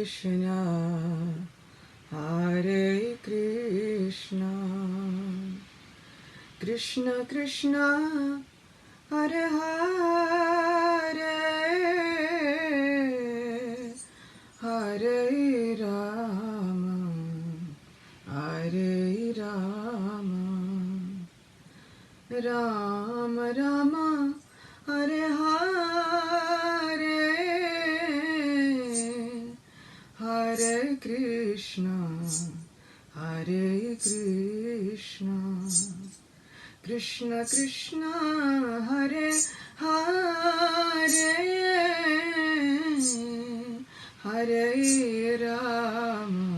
Krishna, Hare Krishna, Krishna Krishna, Hare Hare, Hare Rama, Hare Rama, Rama Rama, Hare Hare, Hare Krishna, Hare Krishna, Krishna Krishna, Hare Hare, Hare Rama,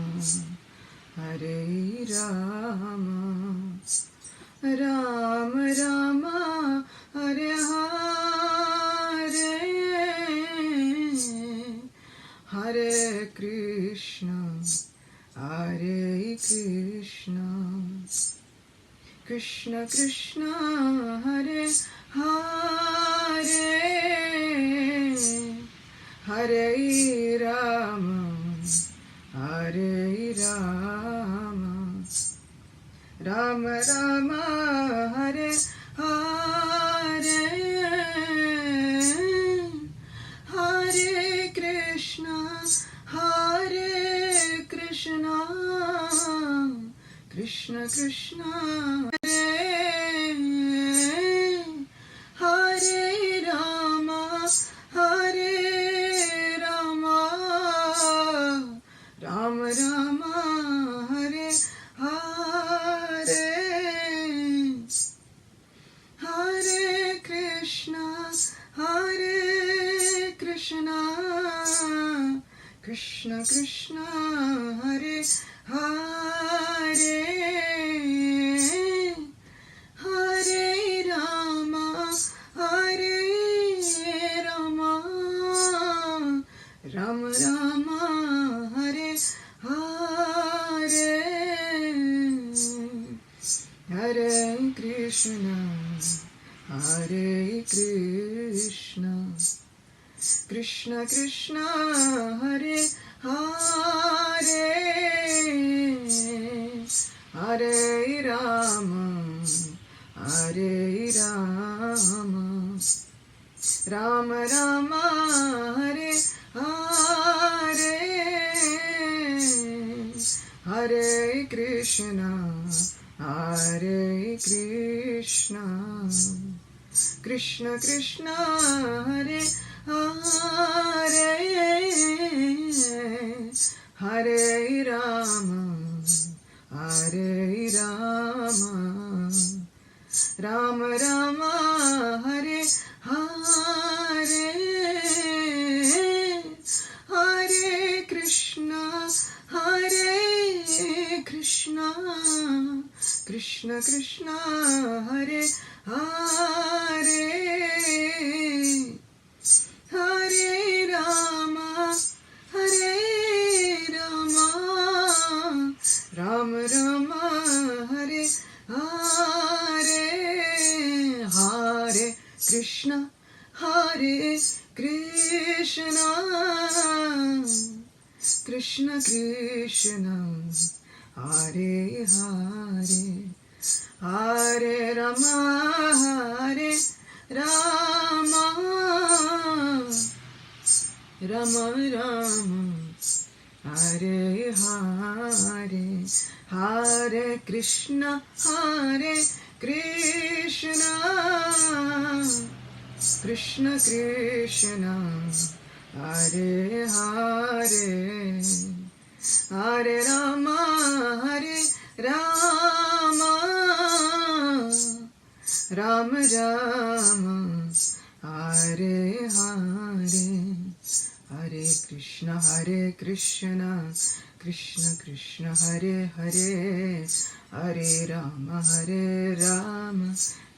Hare Rama, Rama Rama, Hare Hare, Hare Krishna, Hare Krishna, Krishna Krishna, Hare Hare, Hare Rama, Hare Rama, Rama Rama, Hare Hare, Hare Krishna, Hare Krishna, Krishna Krishna, Hare Rama, Hare Rama, Rama Rama, Hare Hare, Hare Krishna, Hare Krishna, Krishna Krishna, Hare Hare, Hare Rama, Hare Rama, Rama Rama, Hare Hare, Hare Krishna, Hare Krishna, Krishna Krishna, Hare Hare, Hare Rama, Hare Rama, Rama Rama, Hare Hare, Hare Krishna, Hare Krishna, Krishna Krishna, Hare Hare, Hare Rama, Hare Rama, Rama Rama, Hare Hare, Hare Krishna, Hare Krishna, Krishna Krishna, Hare Hare, Hare Rama, Hare Rama, Rama Rama, Hare Hare, Hare Krishna, Hare Krishna, Krishna Krishna, Hare Hare, Hare Rama, Hare Rama, Rama Rama, Hare Hare, Hare Krishna, Hare Krishna, Krishna Krishna, Hare Hare, Hare Rama, Hare Rama, Rama Rama, Hare Hare, Hare Krishna, Krishna Krishna, Hare Hare, Hare Rama,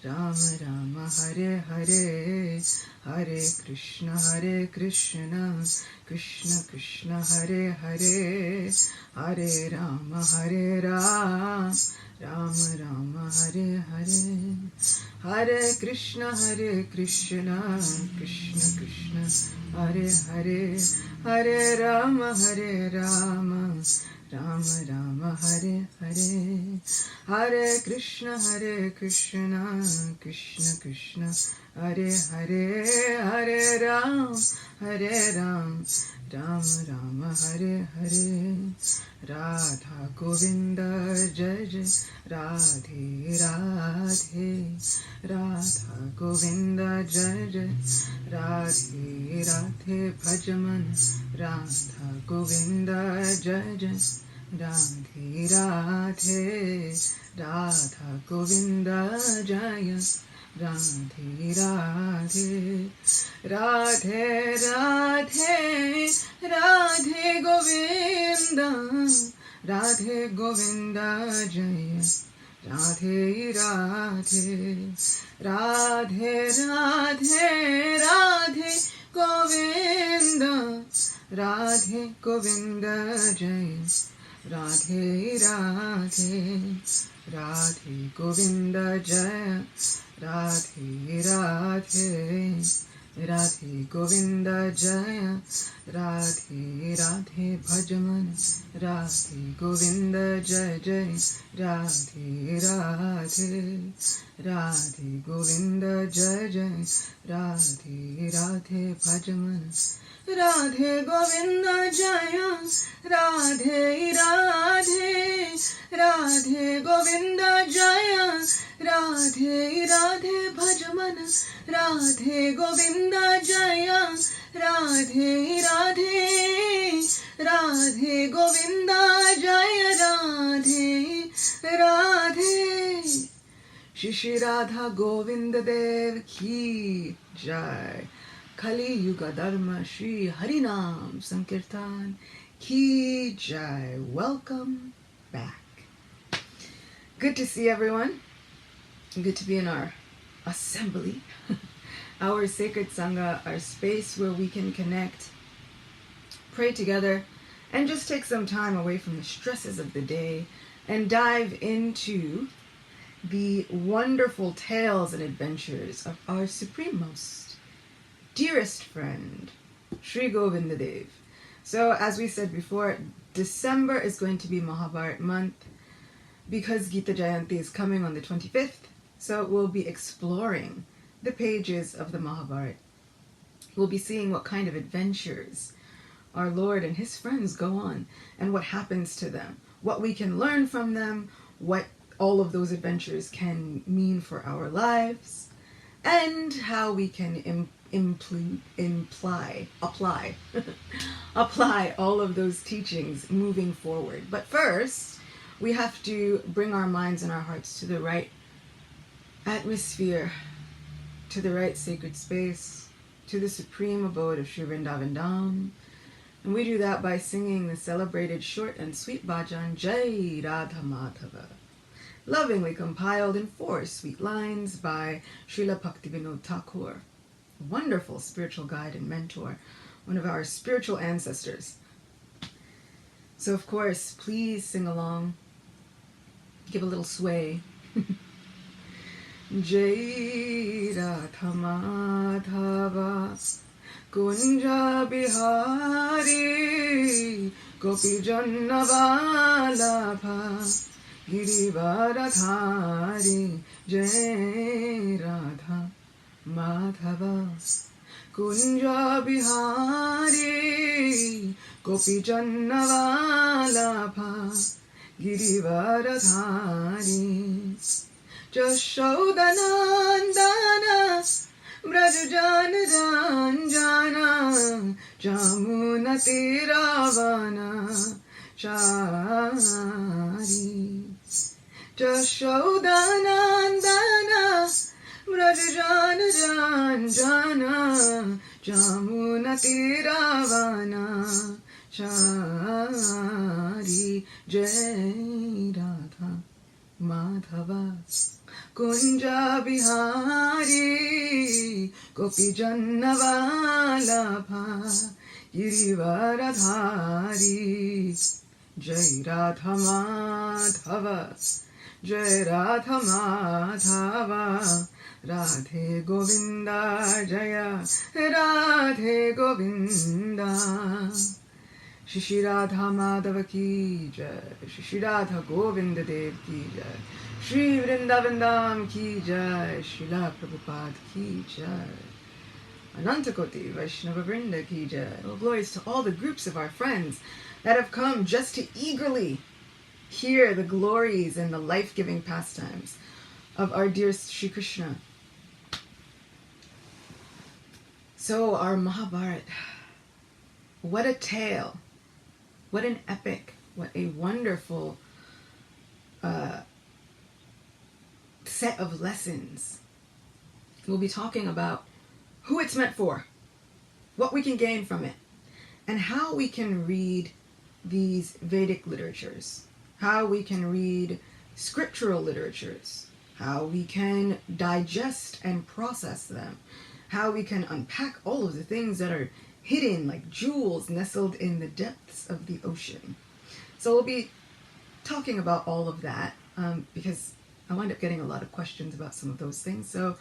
Rama Rama, Hare Hare, Hare Krishna, Hare Krishna, Krishna Krishna, Hare Hare, Hare Rama, Hare Rama, Rama Rama, Hare Hare, Hare Krishna, Hare Krishna, Krishna Krishna, Hare Hare, Hare Rama, Hare Rama, Rama Rama, Hare Hare, Hare Krishna, Hare Krishna, Krishna Krishna, Hare Hare, Hare Ram, Hare Ram, Rama Rama, Hare Hare, Radha Govinda Jai Jai, Radhe Radhe, Radha Govinda Jai Jai, Radhe Radhe, Bhajaman, Radha Govinda Jai Jai, Radhe Radhe, Radha Govinda Jaya, Radhe Radhe, Radhe Radhe, Radhe Govinda, Radhe Govinda Jaya, Radhe Radhe, Radhe Radhe, Radhe Govinda, Radhe Govinda Jaya, Radhe Radhe, Radhe Govinda Jaya, Radhe Radhe, Radhe Govinda Jaya, Radhe Radhe, Bhajaman, Radhe Govinda Jaya Jaya, Radhe Radhe, Radhe Govinda Jaya Jaya, Radhe Radhe, Bhajaman, Radhe Govinda Jaya, Radhe Radhe, Radhe Govinda Jaya, Radhe Radhe, Bhajaman, Radhe Govinda Jaya, Radhe Radhe, Radhe Govinda Jaya, Radhe Radhe. Shri Radha Govinda Dev Ki Jai. Kali Yuga Dharma Shri Harinam Sankirtan Ki Jai. Welcome back. Good to see everyone. Good to be in our assembly, our sacred Sangha, our space where we can connect, pray together, and just take some time away from the stresses of the day and dive into the wonderful tales and adventures of our supremost, dearest friend, Sri Govinda Dev. So as we said before, December is going to be Mahabharat month because Gita Jayanti is coming on the 25th. So we'll be exploring the pages of the Mahabharat. We'll be seeing what kind of adventures our Lord and his friends go on and what happens to them, what we can learn from them, what all of those adventures can mean for our lives, and how we can apply all of those teachings moving forward. But first, we have to bring our minds and our hearts to the right atmosphere, to the right sacred space, to the supreme abode of Sri Vrindavan Dham. And we do that by singing the celebrated short and sweet bhajan, Jai Radha Madhava, lovingly compiled in 4 sweet lines by Srila Bhaktivinoda Thakur, a wonderful spiritual guide and mentor, one of our spiritual ancestors. So of course, please sing along, give a little sway. Jai Radha Madhava Kunja Bihari Gopi Janna Vallabha Girivaradhari. Jai Radha Madhava Kunja Bihari Gopi Janna Vallabha Girivaradhari. Jashodanandana Brajajana Ranjana Jamuna Tiravana Chari. Jashodanandana Brajajana Ranjana Jamuna Tiravana Chari. Jai Radha Madhava Kunja Bihari Gopi Jannavalabha Girivaradhari Jai Radha Madhava Jai Radha Madhava Radhe Govinda Jaya Radhe Govinda Shri Radha Madhava ki jai, Shri Radha Govinda Dev ki jai, Shri Vrindavan Dham ki jai, Srila Prabhupada ki jai, Anantakoti Vaishnava Vrinda ki jai. All glories to all the groups of our friends that have come just to eagerly hear the glories and the life-giving pastimes of our dear Shri Krishna. So our Mahabharat, what a tale. What an epic, what a wonderful set of lessons. We'll be talking about who it's meant for, what we can gain from it, and how we can read these Vedic literatures, how we can read scriptural literatures, how we can digest and process them, how we can unpack all of the things that are hidden like jewels nestled in the depths of the ocean. So we'll be talking about all of that because I wind up getting a lot of questions about some of those things. So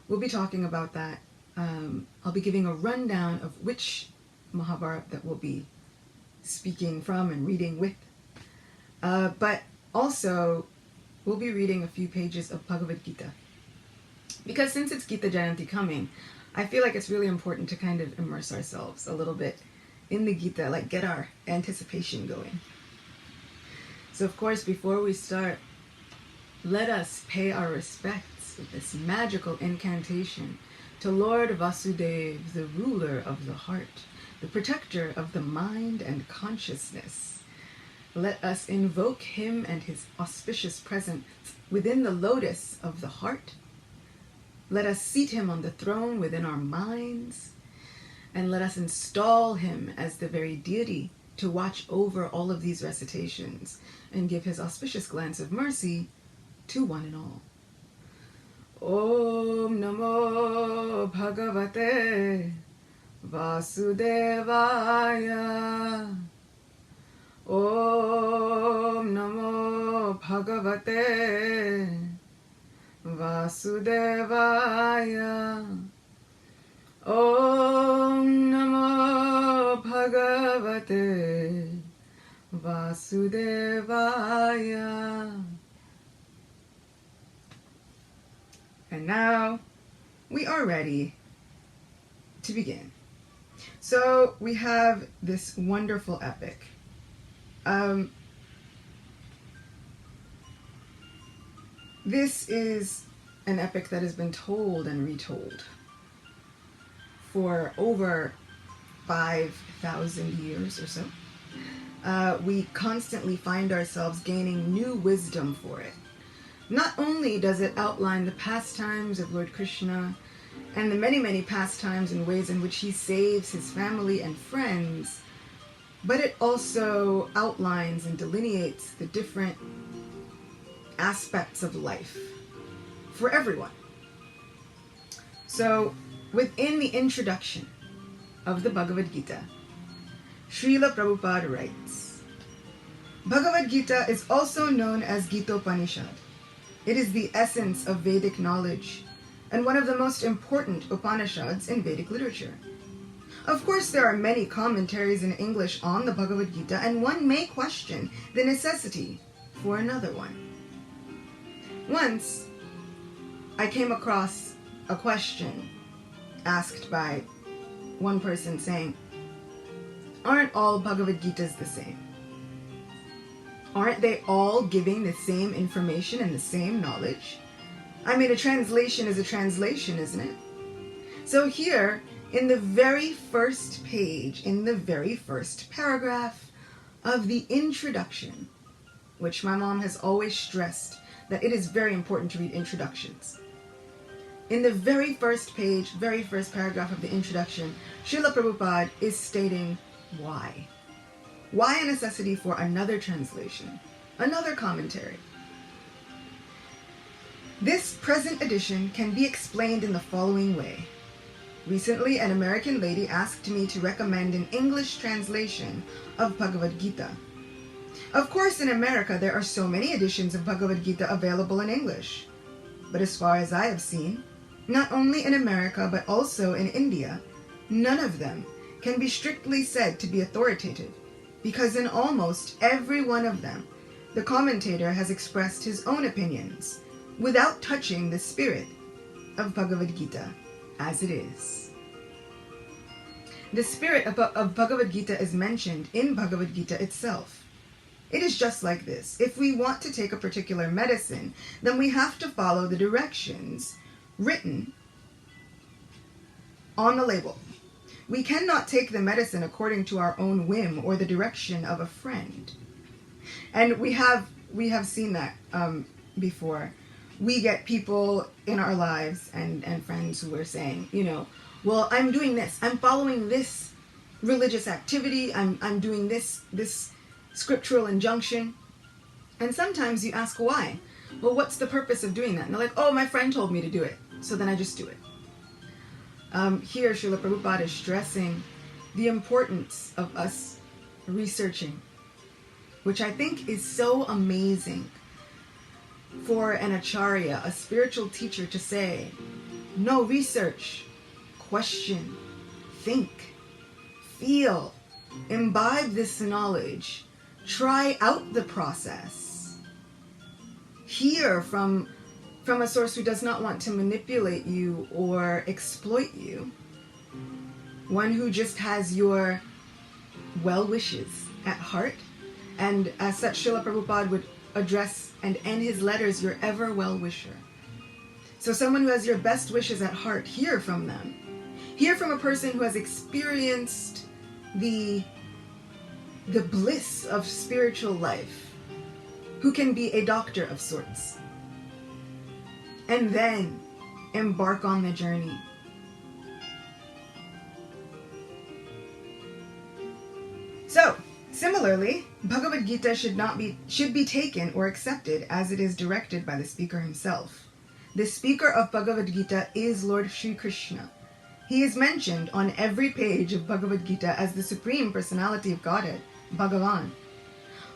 we'll be talking about that. I'll be giving a rundown of which Mahabharata that we'll be speaking from and reading with. But also, we'll be reading a few pages of Bhagavad Gita. Because since it's Gita Jayanti coming, I feel like it's really important to kind of immerse ourselves a little bit in the Gita, like get our anticipation going. So of course, before we start, let us pay our respects with this magical incantation to Lord Vasudeva, the ruler of the heart, the protector of the mind and consciousness. Let us invoke him and his auspicious presence within the lotus of the heart. Let us seat him on the throne within our minds, and let us install him as the very deity to watch over all of these recitations and give his auspicious glance of mercy to one and all. Om Namo Bhagavate Vasudevaya. Om Namo Bhagavate Vasudevaya. Om Namo Bhagavate Vasudevaya. And now we are ready to begin. So we have this wonderful epic. This is an epic that has been told and retold for over 5,000 years or so. We constantly find ourselves gaining new wisdom for it. Not only does it outline the pastimes of Lord Krishna and the many, many pastimes and ways in which he saves his family and friends, but it also outlines and delineates the different aspects of life for everyone. So, within the introduction of the Bhagavad Gita, Srila Prabhupada writes, Bhagavad Gita is also known as Gitopanishad. It is the essence of Vedic knowledge and one of the most important Upanishads in Vedic literature. Of course, there are many commentaries in English on the Bhagavad Gita, and one may question the necessity for another one. Once, I came across a question asked by one person saying, aren't all Bhagavad Gitas the same? Aren't they all giving the same information and the same knowledge? I mean, a translation is a translation, isn't it? So here, in the very first page, in the very first paragraph of the introduction, which my mom has always stressed that it is very important to read introductions. In the very first page, very first paragraph of the introduction, Srila Prabhupada is stating why. Why a necessity for another translation, another commentary? This present edition can be explained in the following way. Recently, an American lady asked me to recommend an English translation of Bhagavad Gita. Of course, in America, there are so many editions of Bhagavad Gita available in English. But as far as I have seen, not only in America but also in India, none of them can be strictly said to be authoritative, because in almost every one of them, the commentator has expressed his own opinions without touching the spirit of Bhagavad Gita as it is. The spirit of Bhagavad Gita is mentioned in Bhagavad Gita itself. It is just like this. If we want to take a particular medicine, then we have to follow the directions written on the label. We cannot take the medicine according to our own whim or the direction of a friend. And we have seen that before. We get people in our lives and friends who are saying, well, I'm doing this. I'm following this religious activity. I'm doing this scriptural injunction. And sometimes you ask why. Well, what's the purpose of doing that? And they're like, oh, my friend told me to do it, so then I just do it. Here, Srila Prabhupada is stressing the importance of us researching, which I think is so amazing for an acharya, a spiritual teacher, to say, no, research, question, think, feel, imbibe this knowledge, try out the process. Hear from a source who does not want to manipulate you or exploit you. One who just has your well wishes at heart. And as such, Srila Prabhupada would address and end his letters, your ever well wisher. So someone who has your best wishes at heart, hear from them. Hear from a person who has experienced the bliss of spiritual life, who can be a doctor of sorts. And then embark on the journey. So, similarly, Bhagavad Gita should be taken or accepted as it is directed by the speaker himself. The speaker of Bhagavad Gita is Lord Sri Krishna. He is mentioned on every page of Bhagavad Gita as the Supreme Personality of Godhead, Bhagavan.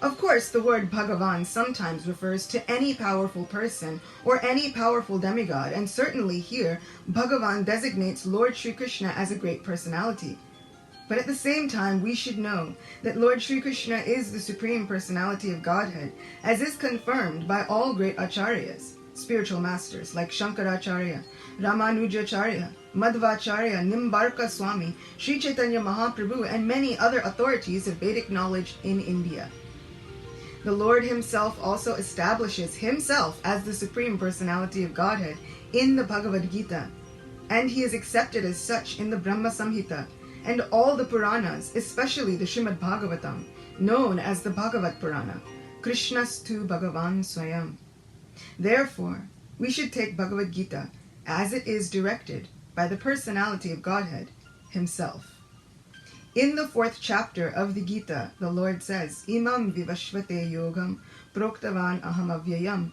Of course, the word Bhagavan sometimes refers to any powerful person or any powerful demigod, and certainly here, Bhagavan designates Lord Sri Krishna as a great personality. But at the same time, we should know that Lord Sri Krishna is the Supreme Personality of Godhead, as is confirmed by all great acharyas, spiritual masters like Shankaracharya, Ramanujacharya, Madhvacharya, Nimbarka Swami, Sri Chaitanya Mahaprabhu, and many other authorities of Vedic knowledge in India. The Lord himself also establishes himself as the Supreme Personality of Godhead in the Bhagavad Gita, and he is accepted as such in the Brahma Samhita and all the Puranas, especially the Srimad Bhagavatam, known as the Bhagavat Purana, Krishnastu Bhagavan Swayam. Therefore, we should take Bhagavad Gita as it is directed by the Personality of Godhead himself. In the 4th chapter of the Gita, the Lord says, Imam vivashvate yogam proktavan aham avyayam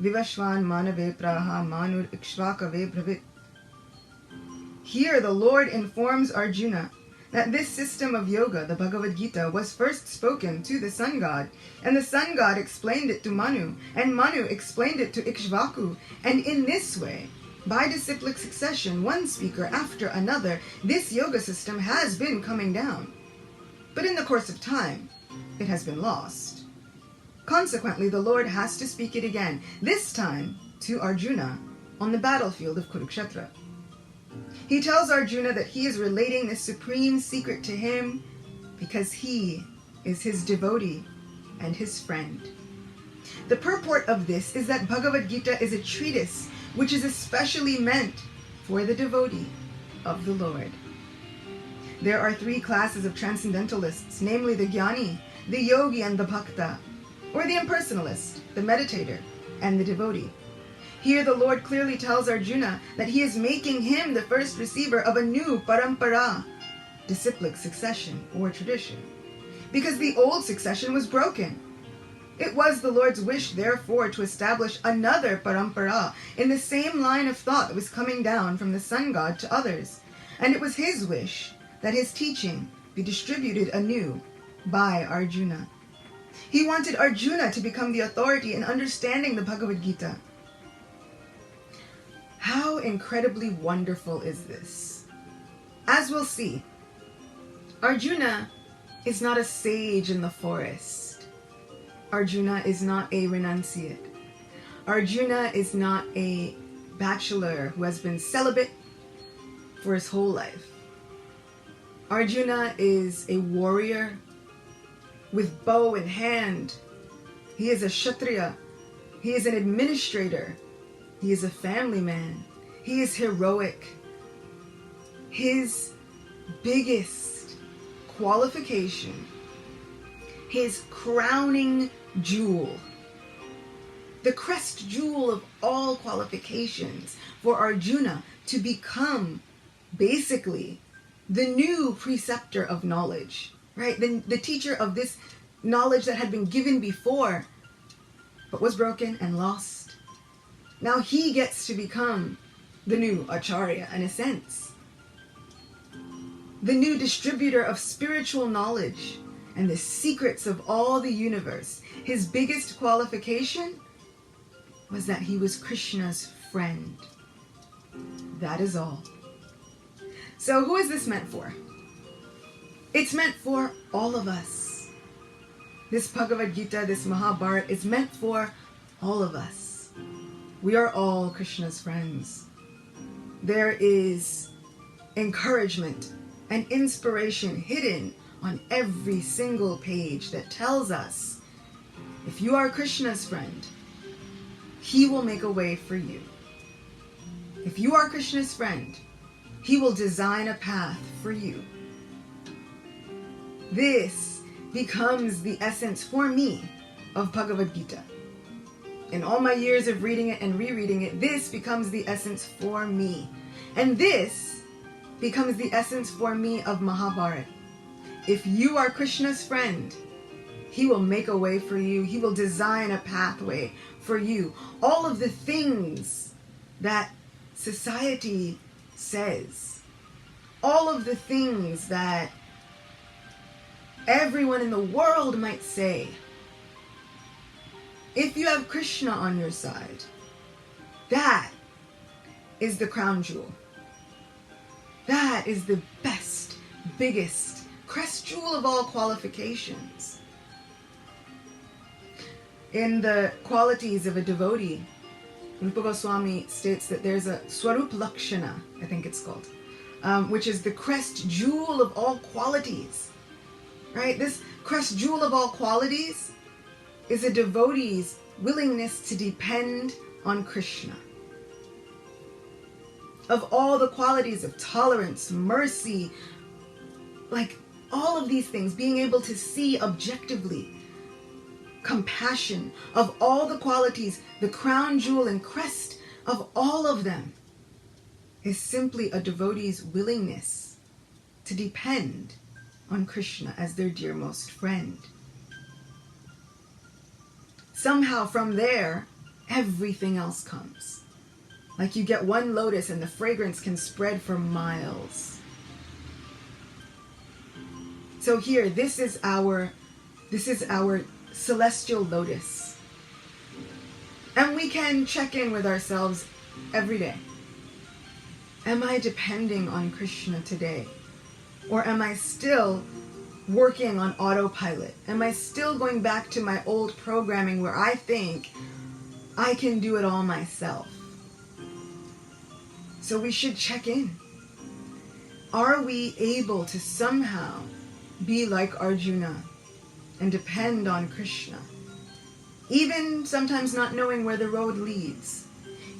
vivashvan manave praha manur ikshvakave bravit. Here the Lord informs Arjuna that this system of yoga, the Bhagavad Gita, was first spoken to the sun god, and the sun god explained it to Manu, and Manu explained it to Ikshvaku, and in this way, by disciplic succession, one speaker after another, this yoga system has been coming down. But in the course of time, it has been lost. Consequently, the Lord has to speak it again, this time to Arjuna on the battlefield of Kurukshetra. He tells Arjuna that he is relating this supreme secret to him because he is his devotee and his friend. The purport of this is that Bhagavad Gita is a treatise which is especially meant for the devotee of the Lord. There are 3 classes of transcendentalists, namely the Jnani, the Yogi, and the Bhakta, or the impersonalist, the meditator, and the devotee. Here the Lord clearly tells Arjuna that he is making him the first receiver of a new parampara, disciplic succession or tradition, because the old succession was broken. It was the Lord's wish, therefore, to establish another parampara in the same line of thought that was coming down from the sun god to others. And it was his wish that his teaching be distributed anew by Arjuna. He wanted Arjuna to become the authority in understanding the Bhagavad Gita. How incredibly wonderful is this? As we'll see, Arjuna is not a sage in the forest. Arjuna is not a renunciate. Arjuna is not a bachelor who has been celibate for his whole life. Arjuna is a warrior with bow in hand. He is a Kshatriya. He is an administrator. He is a family man. He is heroic. His biggest qualification, his crowning jewel, the crest jewel of all qualifications for Arjuna to become basically the new preceptor of knowledge, right? The teacher of this knowledge that had been given before, but was broken and lost. Now he gets to become the new Acharya in a sense. The new distributor of spiritual knowledge and the secrets of all the universe. His biggest qualification was that he was Krishna's friend. That is all. So who is this meant for? It's meant for all of us. This Bhagavad Gita, this Mahabharat is meant for all of us. We are all Krishna's friends. There is encouragement and inspiration hidden on every single page that tells us, if you are Krishna's friend, he will make a way for you. If you are Krishna's friend, he will design a path for you. This becomes the essence for me of Bhagavad Gita. In all my years of reading it and rereading it, this becomes the essence for me. And this becomes the essence for me of Mahabharat. If you are Krishna's friend, he will make a way for you. He will design a pathway for you. All of the things that society says, all of the things that everyone in the world might say, if you have Krishna on your side, that is the crown jewel. That is the best, biggest, crest jewel of all qualifications. In the qualities of a devotee, Rupa Goswami states that there's a Swarup Lakshana, I think it's called, which is the crest jewel of all qualities. Right? This crest jewel of all qualities is a devotee's willingness to depend on Krishna. Of all the qualities of tolerance, mercy, like all of these things, being able to see objectively, compassion, of all the qualities, the crown jewel and crest of all of them is simply a devotee's willingness to depend on Krishna as their dearmost friend. Somehow from there, everything else comes. Like you get one lotus and the fragrance can spread for miles. So here, this is our celestial lotus. And we can check in with ourselves every day. Am I depending on Krishna today? Or am I still working on autopilot? Am I still going back to my old programming where I think I can do it all myself? So we should check in. Are we able to somehow be like Arjuna and depend on Krishna? Even sometimes not knowing where the road leads.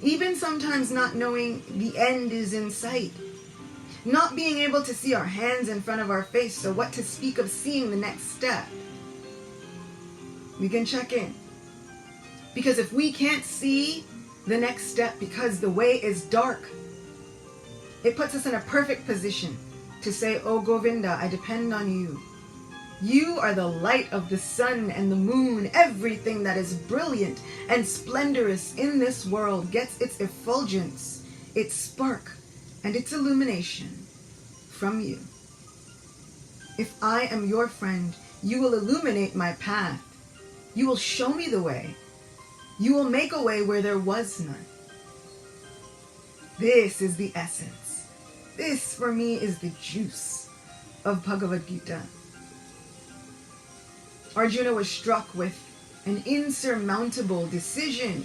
Even sometimes not knowing the end is in sight. Not being able to see our hands in front of our face, so what to speak of seeing the next step? We can check in. Because if we can't see the next step because the way is dark, it puts us in a perfect position to say, oh Govinda, I depend on you. You are the light of the sun and the moon. Everything that is brilliant and splendorous in this world gets its effulgence, its spark, and its illumination from you. If I am your friend, you will illuminate my path. You will show me the way. You will make a way where there was none. This is the essence. This, for me, is the juice of Bhagavad Gita. Arjuna was struck with an insurmountable decision.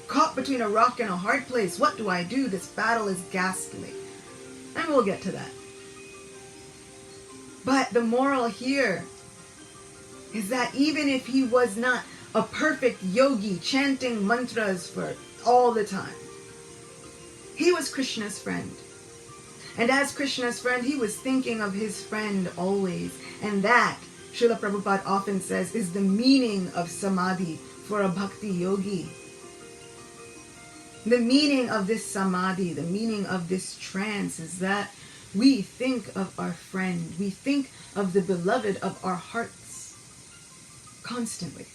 Caught between a rock and a hard place. What do I do? This battle is ghastly. And we'll get to that. But the moral here is that even if he was not a perfect yogi chanting mantras for all the time, he was Krishna's friend. And as Krishna's friend, he was thinking of his friend always. And that, Srila Prabhupada often says, is the meaning of samadhi for a bhakti yogi. The meaning of this samadhi, the meaning of this trance is that we think of our friend. We think of the beloved of our hearts constantly.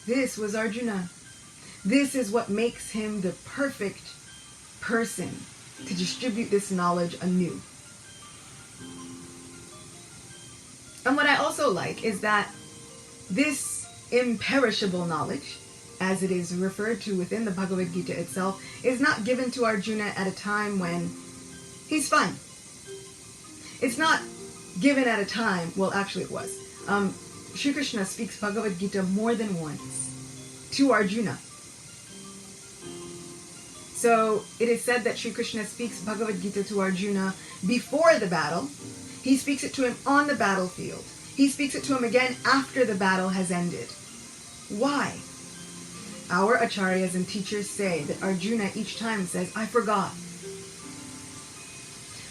This was Arjuna. This is what makes him the perfect person to distribute this knowledge anew. And what I also like is that this imperishable knowledge, as it is referred to within the Bhagavad Gita itself, is not given to Arjuna at a time when he's fine. It's not given at a time, well actually it was. Shri Krishna speaks Bhagavad Gita more than once to Arjuna. So it is said that Shri Krishna speaks Bhagavad Gita to Arjuna before the battle. He speaks it to him on the battlefield. He speaks it to him again after the battle has ended. Why? Our acharyas and teachers say that Arjuna each time says, I forgot.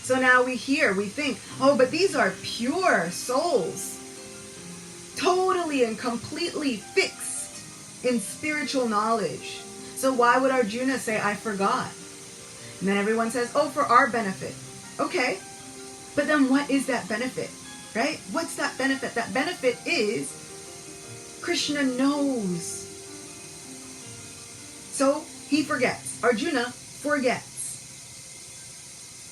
So now we think, oh, but these are pure souls, totally and completely fixed in spiritual knowledge. So why would Arjuna say, I forgot? And then everyone says, oh, for our benefit. Okay, but then what is that benefit, right? What's that benefit? That benefit is Krishna knows. So he forgets. Arjuna forgets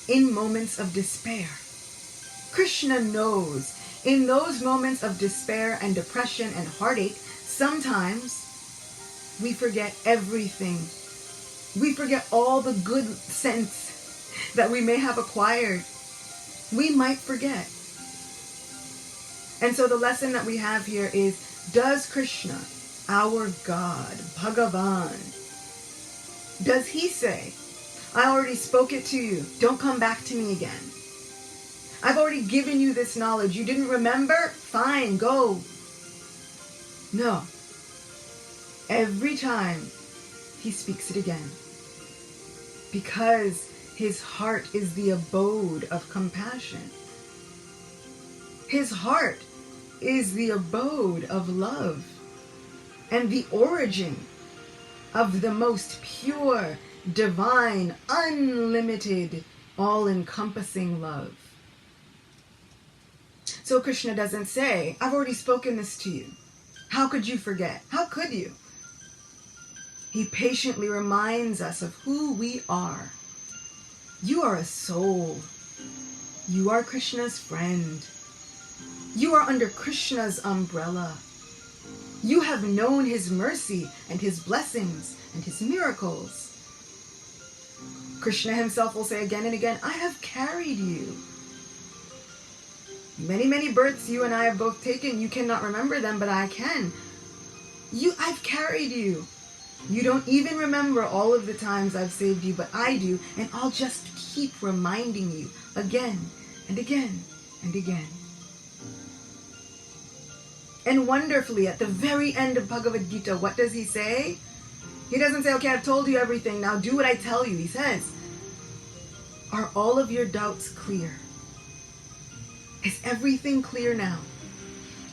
in moments of despair. Krishna knows in those moments of despair and depression and heartache, sometimes we forget everything. We forget all the good sense that we may have acquired. We might forget. And so the lesson that we have here is, does Krishna, our God, Bhagavan, does he say, I already spoke it to you, don't come back to me again. I've already given you this knowledge, you didn't remember? Fine, go. No. Every time he speaks it again. Because his heart is the abode of compassion. His heart is the abode of love and the origin of the most pure, divine, unlimited, all-encompassing love. So Krishna doesn't say, I've already spoken this to you. How could you forget? How could you? He patiently reminds us of who we are. You are a soul. You are Krishna's friend. You are under Krishna's umbrella. You have known his mercy and his blessings and his miracles. Krishna himself will say again and again, I have carried you. Many, many births you and I have both taken. You cannot remember them, but I can. I've carried you. You don't even remember all of the times I've saved you, but I do, and I'll just keep reminding you again and again and again. And wonderfully, at the very end of Bhagavad Gita, what does he say? He doesn't say, okay, I've told you everything, now do what I tell you. He says, are all of your doubts clear? Is everything clear now?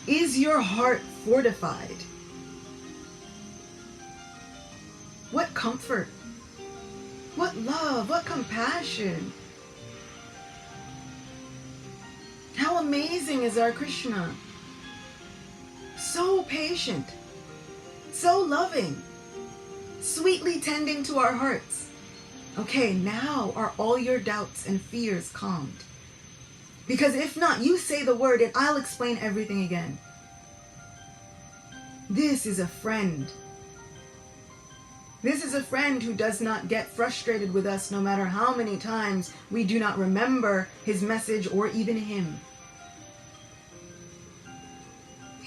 Is your heart fortified? What comfort, what love, what compassion. amazing is our Krishna? So patient, so loving, sweetly tending to our hearts. Okay, now are all your doubts and fears calmed? Because if not, you say the word and I'll explain everything again. This is a friend. This is a friend who does not get frustrated with us no matter how many times we do not remember his message or even him.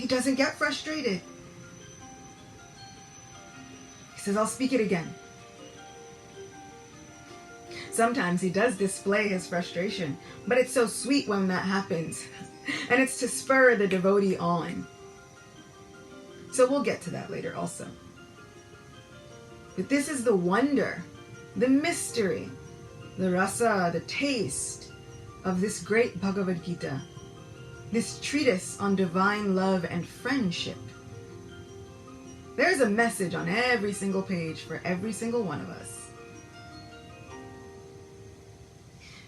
He doesn't get frustrated. He says, I'll speak it again. Sometimes he does display his frustration, but it's so sweet when that happens. And it's to spur the devotee on. So we'll get to that later also. But this is the wonder, the mystery, the rasa, the taste of this great Bhagavad Gita, this treatise on divine love and friendship. There's a message on every single page for every single one of us.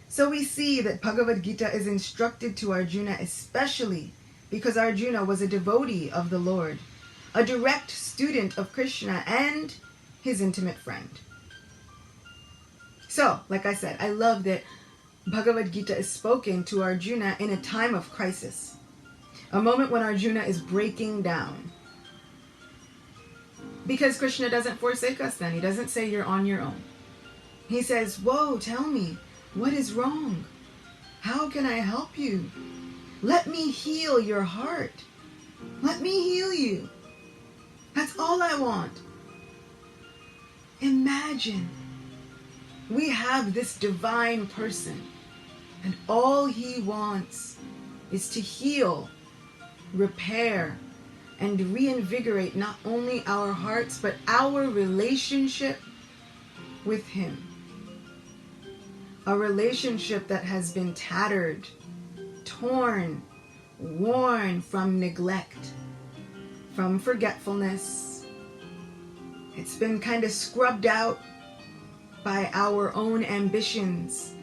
So we see that Bhagavad Gita is instructed to Arjuna especially because Arjuna was a devotee of the Lord, a direct student of Krishna and his intimate friend. So, like I said, I love that Bhagavad Gita is spoken to Arjuna in a time of crisis, a moment when Arjuna is breaking down. Because Krishna doesn't forsake us then. He doesn't say you're on your own. He says, whoa, tell me, what is wrong? How can I help you? Let me heal your heart. Let me heal you. That's all I want. Imagine we have this divine person and all he wants is to heal, repair, and reinvigorate not only our hearts but our relationship with him. A relationship that has been tattered, torn, worn from neglect, from forgetfulness. It's been kind of scrubbed out by our own ambitions,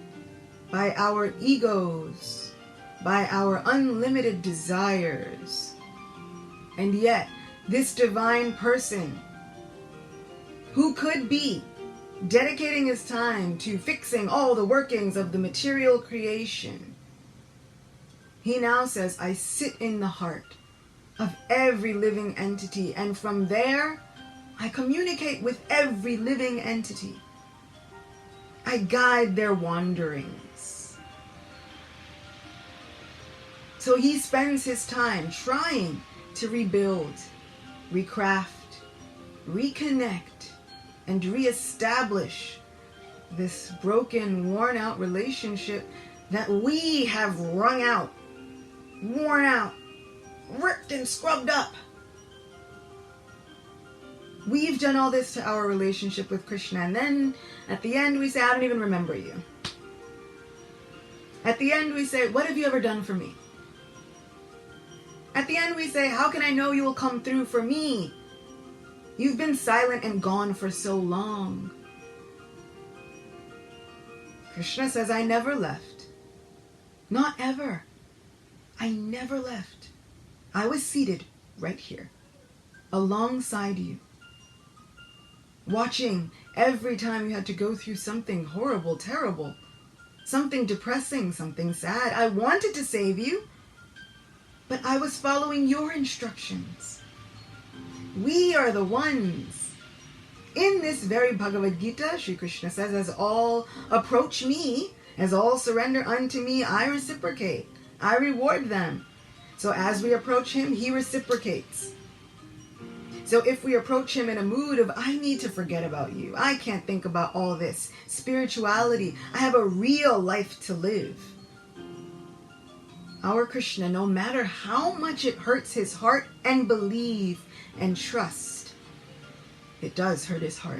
by our egos, by our unlimited desires. And yet, this divine person who could be dedicating his time to fixing all the workings of the material creation, he now says, I sit in the heart of every living entity, and from there, I communicate with every living entity. I guide their wanderings. So he spends his time trying to rebuild, recraft, reconnect, and reestablish this broken, worn-out relationship that we have wrung out, worn out, ripped and scrubbed up. We've done all this to our relationship with Krishna, and then at the end we say, I don't even remember you. At the end we say, what have you ever done for me? At the end we say, how can I know you will come through for me? You've been silent and gone for so long. Krishna says, I never left. Not ever. I never left. I was seated right here, alongside you, watching every time you had to go through something horrible, terrible, something depressing, something sad. I wanted to save you, but I was following your instructions. We are the ones. In this very Bhagavad Gita, Sri Krishna says, as all approach me, as all surrender unto me, I reciprocate. I reward them. So as we approach him, he reciprocates. So if we approach him in a mood of, I need to forget about you, I can't think about all this spirituality, I have a real life to live, our Krishna, no matter how much it hurts his heart and believe and trust, it does hurt his heart.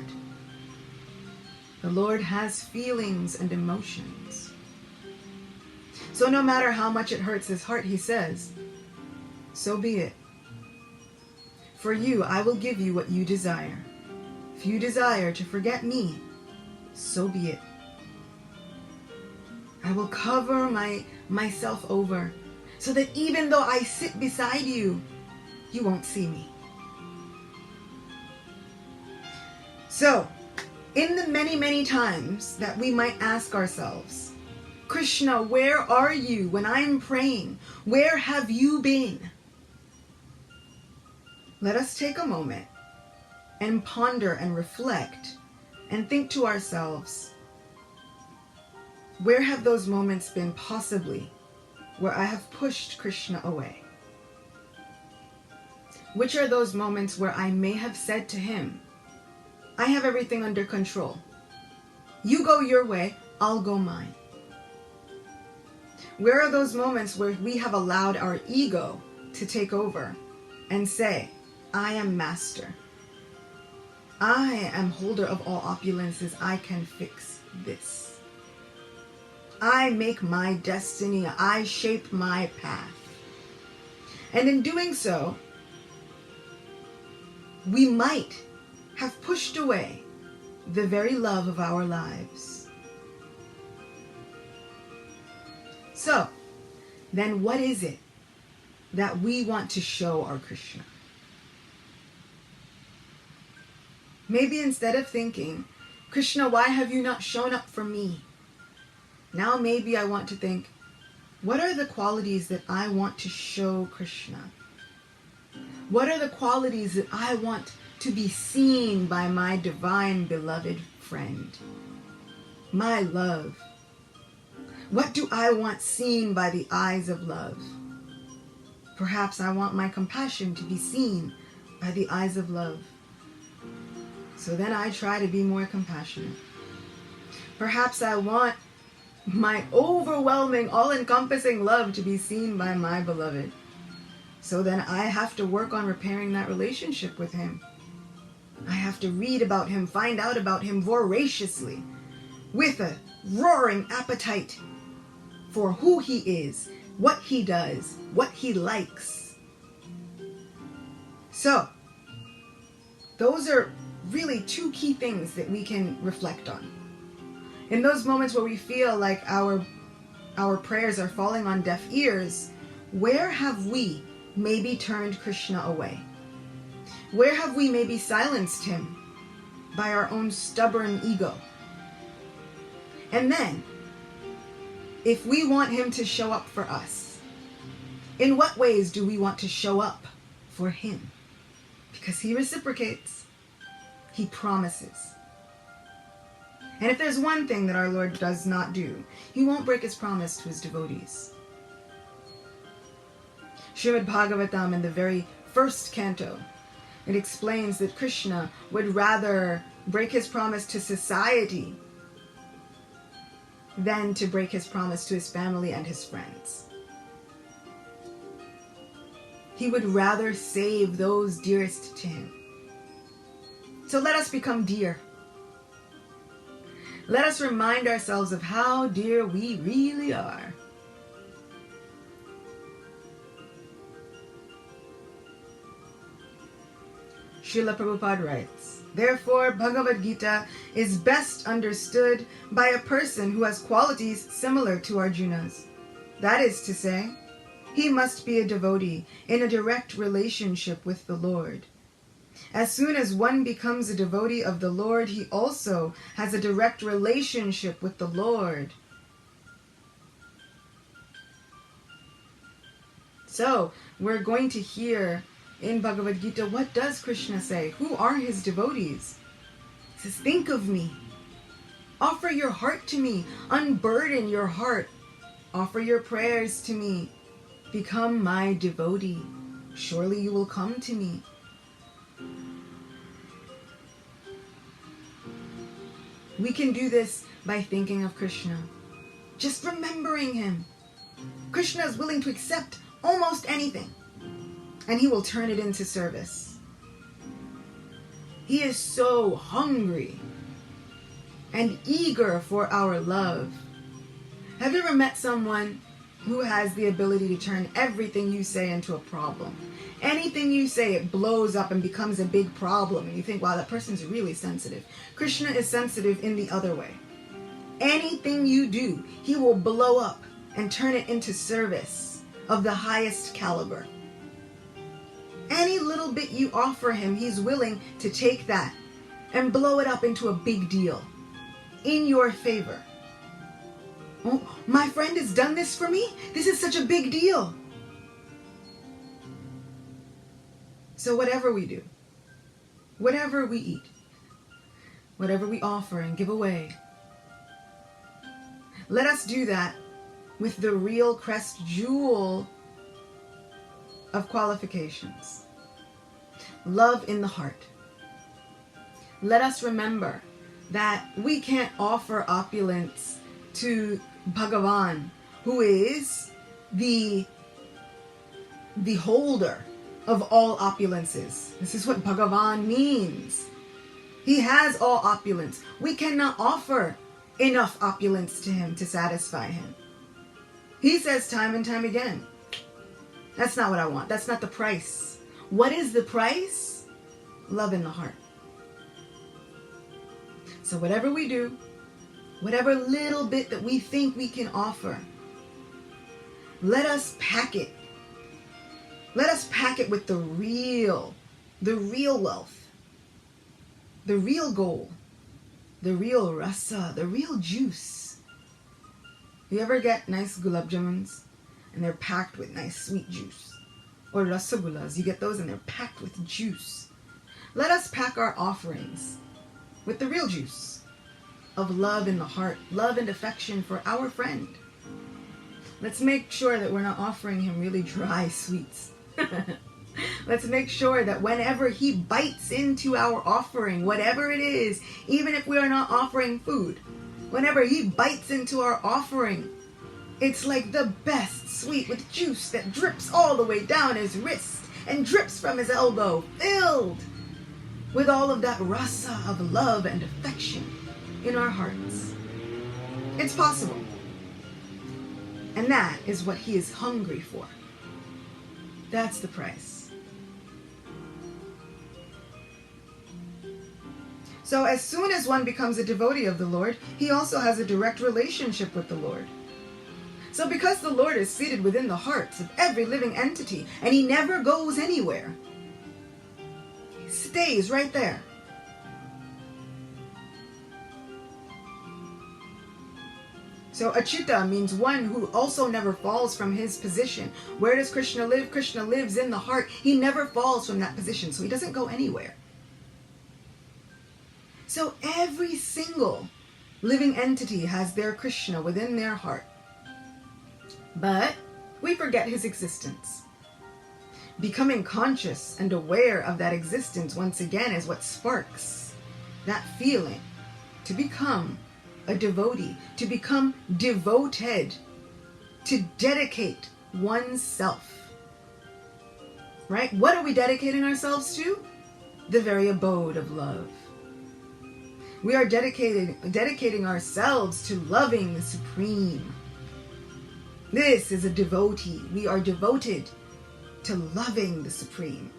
The Lord has feelings and emotions. So no matter how much it hurts his heart, he says, so be it. For you, I will give you what you desire. If you desire to forget me, so be it. I will cover myself over so that even though I sit beside you, you won't see me. So, in the many, many times that we might ask ourselves, Krishna, where are you when I'm praying? Where have you been? Let us take a moment and ponder and reflect and think to ourselves, where have those moments been possibly where I have pushed Krishna away? Which are those moments where I may have said to him, I have everything under control. You go your way, I'll go mine. Where are those moments where we have allowed our ego to take over and say, I am master. I am holder of all opulences. I can fix this. I make my destiny. I shape my path. And in doing so, we might have pushed away the very love of our lives. So, then what is it that we want to show our Krishna? Maybe instead of thinking, Krishna, why have you not shown up for me? Now maybe I want to think, what are the qualities that I want to show Krishna? What are the qualities that I want to be seen by my divine beloved friend? My love. What do I want seen by the eyes of love? Perhaps I want my compassion to be seen by the eyes of love. So then I try to be more compassionate. Perhaps I want my overwhelming, all-encompassing love to be seen by my beloved. So then I have to work on repairing that relationship with him. I have to read about him, find out about him voraciously, with a roaring appetite for who he is, what he does, what he likes. So, those are really two key things that we can reflect on. In those moments where we feel like our prayers are falling on deaf ears, where have we maybe turned Krishna away? Where have we maybe silenced him by our own stubborn ego? And then, if we want him to show up for us, in what ways do we want to show up for him? Because he reciprocates. He promises. And if there's one thing that our Lord does not do, he won't break his promise to his devotees. Srimad Bhagavatam, in the very first canto, it explains that Krishna would rather break his promise to society than to break his promise to his family and his friends. He would rather save those dearest to him. So let us become dear. Let us remind ourselves of how dear we really are. Srila Prabhupada writes, therefore, Bhagavad Gita is best understood by a person who has qualities similar to Arjuna's. That is to say, he must be a devotee in a direct relationship with the Lord. As soon as one becomes a devotee of the Lord, he also has a direct relationship with the Lord. So, we're going to hear in Bhagavad Gita, what does Krishna say? Who are his devotees? He says, think of me. Offer your heart to me. Unburden your heart. Offer your prayers to me. Become my devotee. Surely you will come to me. We can do this by thinking of Krishna. Just remembering him. Krishna is willing to accept almost anything, and he will turn it into service. He is so hungry and eager for our love. Have you ever met someone who has the ability to turn everything you say into a problem? Anything you say, it blows up and becomes a big problem. And you think, wow, that person's really sensitive. Krishna is sensitive in the other way. Anything you do, he will blow up and turn it into service. of the highest caliber. Any little bit you offer him, he's willing to take that and blow it up into a big deal in your favor. Oh, my friend has done this for me? This is such a big deal. So whatever we do, whatever we eat, whatever we offer and give away, let us do that with the real crest jewel of qualifications. Love in the heart. Let us remember that we can't offer opulence to Bhagavan, who is the holder of all opulences. This is what Bhagavan means. He has all opulence. We cannot offer enough opulence to him to satisfy him. He says time and time again, that's not what I want. That's not the price. What is the price? Love in the heart. So whatever we do, whatever little bit that we think we can offer, let us pack it. Let us pack it with the real wealth, the real gold, the real rasa, the real juice. You ever get nice gulab jamuns and they're packed with nice sweet juice? Or rasagullas, you get those and they're packed with juice. Let us pack our offerings with the real juice of love in the heart, love and affection for our friend. Let's make sure that we're not offering him really dry sweets. Let's make sure that whenever he bites into our offering, whatever it is, even if we are not offering food, whenever he bites into our offering, it's like the best sweet with juice that drips all the way down his wrist and drips from his elbow, filled with all of that rasa of love and affection in our hearts. It's possible. And that is what he is hungry for. That's the price. So as soon as one becomes a devotee of the Lord, he also has a direct relationship with the Lord. So because the Lord is seated within the hearts of every living entity, and he never goes anywhere, he stays right there. So Acyuta means one who also never falls from his position. Where does Krishna live? Krishna lives in the heart. He never falls from that position, so he doesn't go anywhere. So every single living entity has their Krishna within their heart. But we forget his existence. Becoming conscious and aware of that existence once again is what sparks that feeling to become a devotee, to become devoted, to dedicate oneself. Right? What are we dedicating ourselves to? The very abode of love. We are dedicating ourselves to loving the Supreme. This is a devotee. We are devoted to loving the Supreme.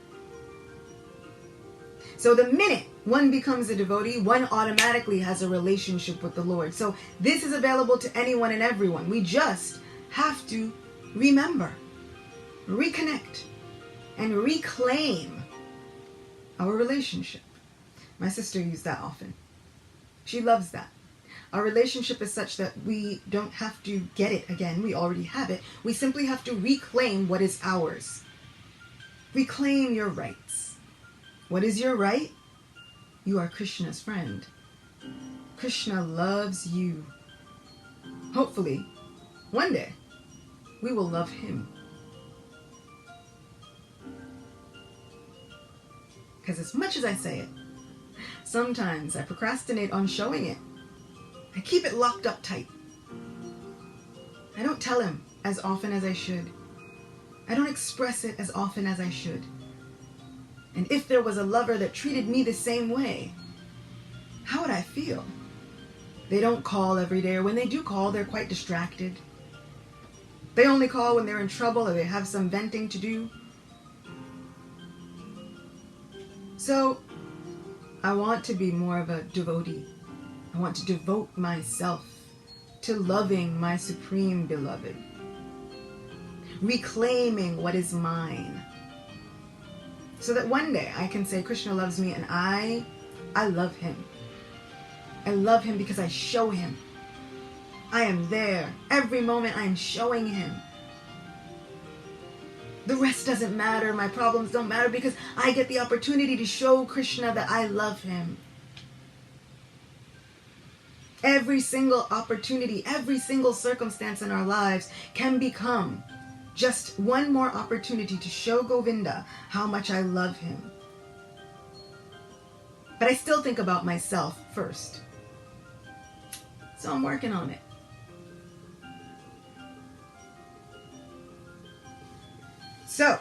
So the minute one becomes a devotee, one automatically has a relationship with the Lord. So this is available to anyone and everyone. We just have to remember, reconnect, and reclaim our relationship. My sister used that often. She loves that. Our relationship is such that we don't have to get it again. We already have it. We simply have to reclaim what is ours. Reclaim your rights. What is your right? You are Krishna's friend. Krishna loves you. Hopefully, one day, we will love him. Because as much as I say it, sometimes I procrastinate on showing it. I keep it locked up tight. I don't tell him as often as I should. I don't express it as often as I should. And if there was a lover that treated me the same way, how would I feel? They don't call every day, or when they do call, they're quite distracted. They only call when they're in trouble or they have some venting to do. So, I want to be more of a devotee. I want to devote myself to loving my Supreme Beloved. reclaiming what is mine. So that one day I can say, Krishna loves me, and I love him. I love him because I show him. I am there. Every moment I am showing him. The rest doesn't matter. My problems don't matter because I get the opportunity to show Krishna that I love him. Every single opportunity, every single circumstance in our lives can become just one more opportunity to show Govinda how much I love him. But I still think about myself first. So I'm working on it. So,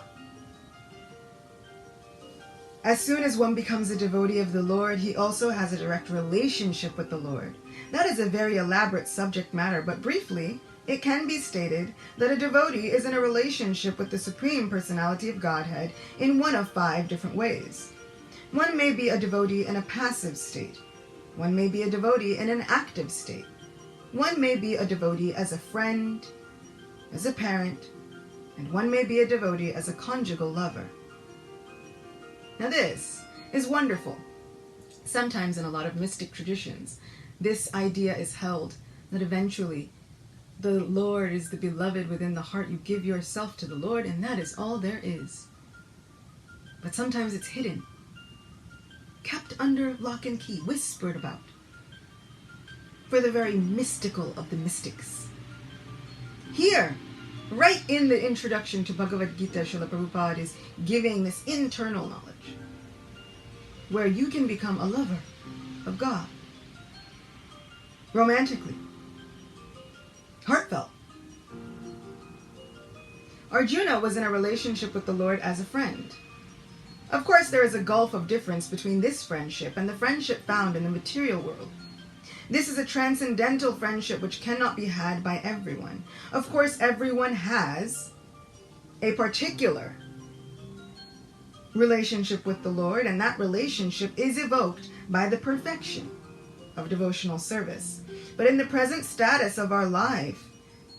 as soon as one becomes a devotee of the Lord, he also has a direct relationship with the Lord. That is a very elaborate subject matter, but briefly, it can be stated that a devotee is in a relationship with the Supreme Personality of Godhead in one of 5 different ways. One may be a devotee in a passive state. One may be a devotee in an active state. One may be a devotee as a friend, as a parent, and one may be a devotee as a conjugal lover. Now this is wonderful. Sometimes in a lot of mystic traditions, this idea is held that eventually the Lord is the beloved within the heart. You give yourself to the Lord, and that is all there is. But sometimes it's hidden, kept under lock and key, whispered about, for the very mystical of the mystics. Here, right in the introduction to Bhagavad Gita, Srila Prabhupada is giving this internal knowledge, where you can become a lover of God, romantically, heartfelt. Arjuna was in a relationship with the Lord as a friend. Of course, there is a gulf of difference between this friendship and the friendship found in the material world. This is a transcendental friendship which cannot be had by everyone. Of course, everyone has a particular relationship with the Lord, and that relationship is evoked by the perfection of devotional service. But in the present status of our life,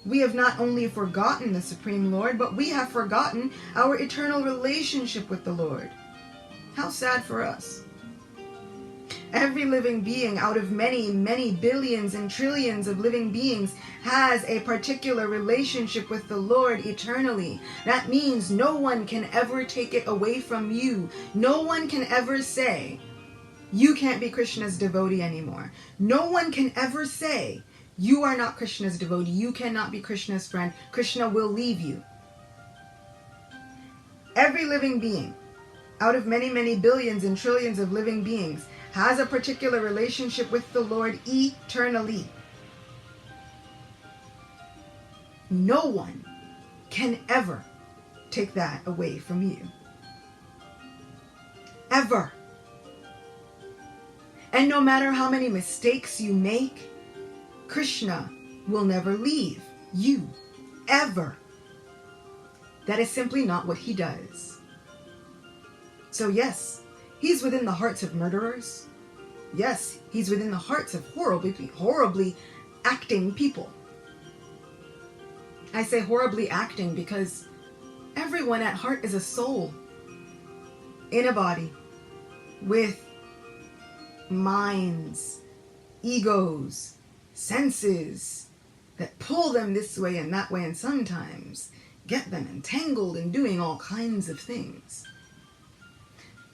we have not only forgotten the Supreme Lord, but we have forgotten our eternal relationship with the Lord. How sad for us. Every living being out of many, many billions and trillions of living beings has a particular relationship with the Lord eternally. That means no one can ever take it away from you. No one can ever say, you can't be Krishna's devotee anymore. No one can ever say, you are not Krishna's devotee. You cannot be Krishna's friend. Krishna will leave you. Every living being out of many, many billions and trillions of living beings has a particular relationship with the Lord eternally. No one can ever take that away from you. Ever. And no matter how many mistakes you make, Krishna will never leave you. Ever. That is simply not what he does. So yes, he's within the hearts of murderers. Yes, he's within the hearts of horribly acting people. I say horribly acting because everyone at heart is a soul in a body with minds, egos, senses that pull them this way and that way, and sometimes get them entangled in doing all kinds of things.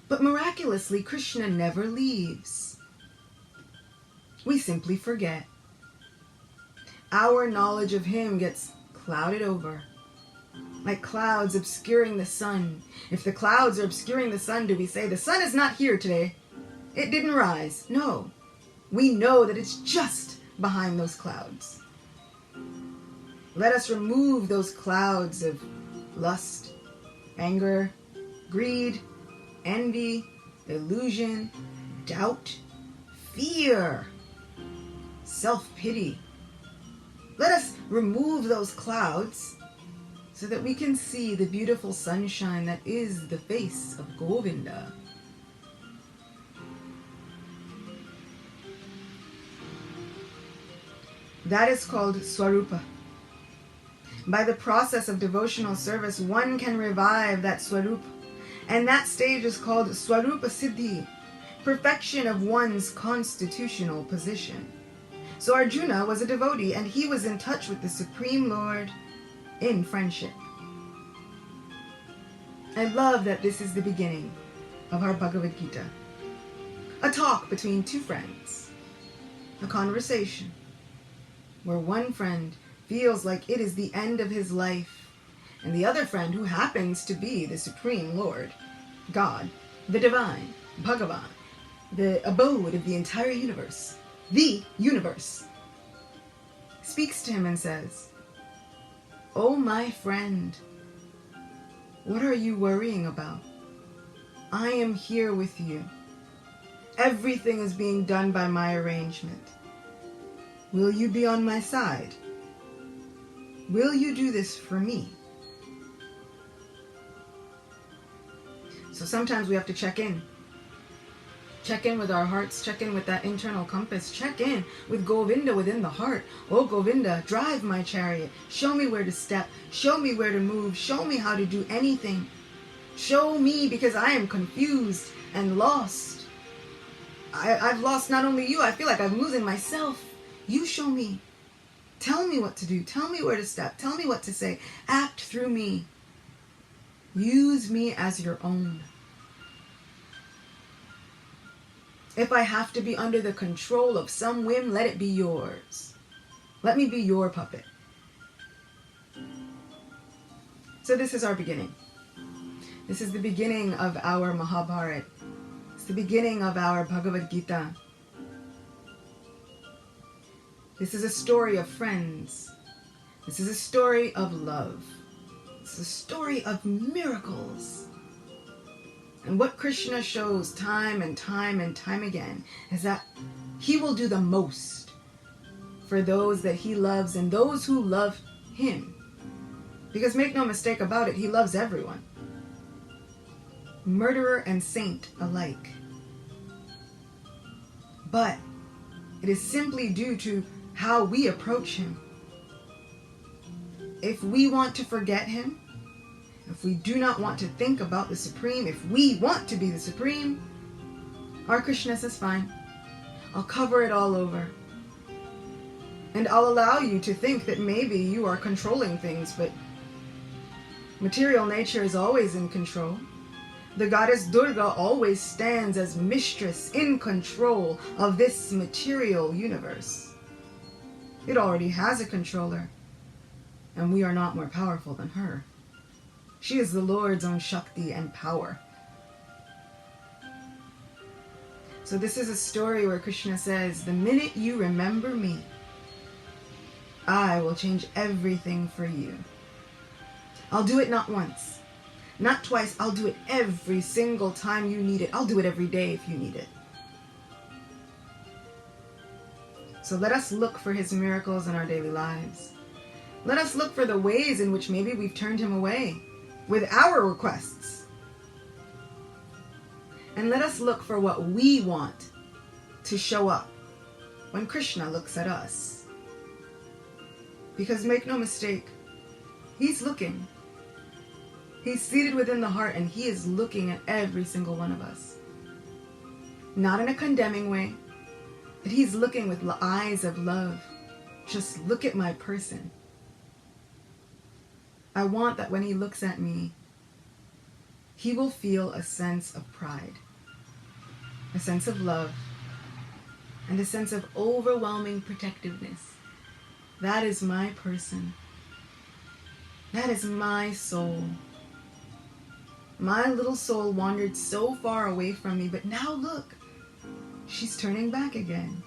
But miraculously, Krishna never leaves. We simply forget. Our knowledge of him gets clouded over, like clouds obscuring the sun. If the clouds are obscuring the sun, do we say, the sun is not here today? It didn't rise. No. We know that it's just behind those clouds. Let us remove those clouds of lust, anger, greed, envy, illusion, doubt, fear, self-pity. Let us remove those clouds so that we can see the beautiful sunshine that is the face of Govinda. That is called Swarupa. By the process of devotional service, one can revive that Swarup, and that stage is called Swarupa Siddhi, perfection of one's constitutional position. So Arjuna was a devotee, and he was in touch with the Supreme Lord in friendship. I love that this is the beginning of our Bhagavad Gita. A talk between two friends. A conversation where one friend feels like it is the end of his life, and the other friend, who happens to be the Supreme Lord, God, the Divine, Bhagavan, the abode of the entire universe, the universe, speaks to him and says, "Oh, my friend, what are you worrying about? I am here with you. Everything is being done by my arrangement. Will you be on my side? Will you do this for me?" So sometimes we have to check in. Check in with our hearts, check in with that internal compass, check in with Govinda within the heart. Oh, Govinda, drive my chariot. Show me where to step. Show me where to move. Show me how to do anything. Show me, because I am confused and lost. I've lost not only you, I feel like I'm losing myself. You show me. Tell me what to do. Tell me where to step. Tell me what to say. Act through me. Use me as your own. If I have to be under the control of some whim, let it be yours. Let me be your puppet. So this is our beginning. This is the beginning of our Mahabharat. It's the beginning of our Bhagavad Gita. This is a story of friends. This is a story of love. It's a story of miracles. And what Krishna shows time and time and time again is that he will do the most for those that he loves and those who love him. Because make no mistake about it, he loves everyone. Murderer and saint alike. But it is simply due to how we approach him. If we want to forget him, if we do not want to think about the Supreme, if we want to be the Supreme, our Krishna says, fine, I'll cover it all over. And I'll allow you to think that maybe you are controlling things, but material nature is always in control. The goddess Durga always stands as mistress in control of this material universe. It already has a controller, and we are not more powerful than her. She is the Lord's own Shakti and power. So this is a story where Krishna says, the minute you remember me, I will change everything for you. I'll do it not once, not twice. I'll do it every single time you need it. I'll do it every day if you need it. So let us look for his miracles in our daily lives. Let us look for the ways in which maybe we've turned him away with our requests. And let us look for what we want to show up when Krishna looks at us. Because make no mistake, he's looking. He's seated within the heart, and he is looking at every single one of us. Not in a condemning way, but he's looking with eyes of love. Just look at my person. I want that when he looks at me, he will feel a sense of pride, a sense of love, and a sense of overwhelming protectiveness. That is my person. That is my soul. My little soul wandered so far away from me, but now look, she's turning back again.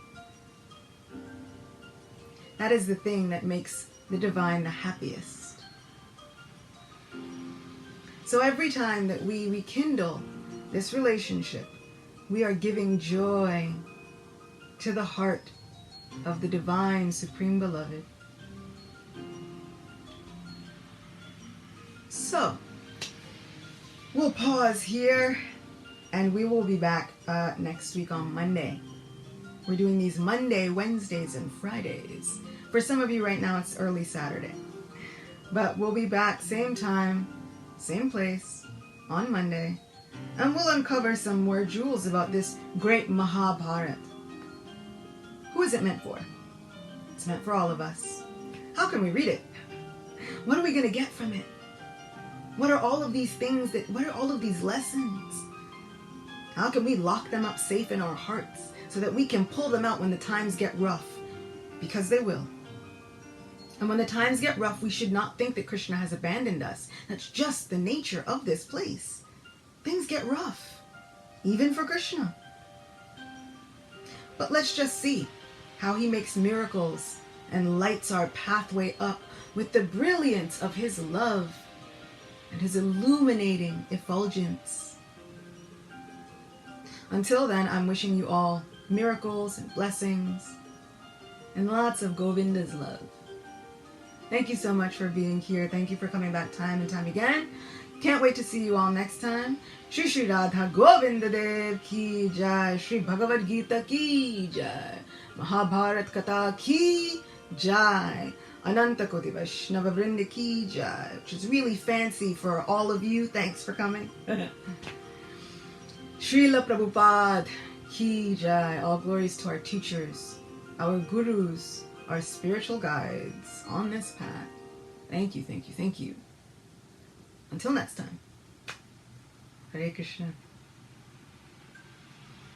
That is the thing that makes the divine the happiest. So every time that we rekindle this relationship, we are giving joy to the heart of the divine Supreme Beloved. So, we'll pause here, and we will be back next week on Monday. We're doing these Monday, Wednesdays, and Fridays. For some of you right now, it's early Saturday. But we'll be back same time, same place, on Monday, and we'll uncover some more jewels about this great Mahabharat. Who is it meant for? It's meant for all of us. How can we read it? What are we going to get from it? What are all of these things what are all of these lessons? How can we lock them up safe in our hearts so that we can pull them out when the times get rough? Because they will. And when the times get rough, we should not think that Krishna has abandoned us. That's just the nature of this place. Things get rough, even for Krishna. But let's just see how he makes miracles and lights our pathway up with the brilliance of his love and his illuminating effulgence. Until then, I'm wishing you all miracles and blessings and lots of Govinda's love. Thank you so much for being here. Thank you for coming back time and time again. Can't wait to see you all next time. Shri Shri Radha Govinda Dev Ki Jai. Shri Bhagavad Gita Ki Jai. Mahabharat Katha Ki Jai. Ananta Koti Vaishnava Vrinda Ki Jai. Which is really fancy for all of you. Thanks for coming. Srila Prabhupada Ki Jai. All glories to our teachers, our gurus, our spiritual guides on this path. Thank you, thank you, thank you. Until next time. Hare Krishna.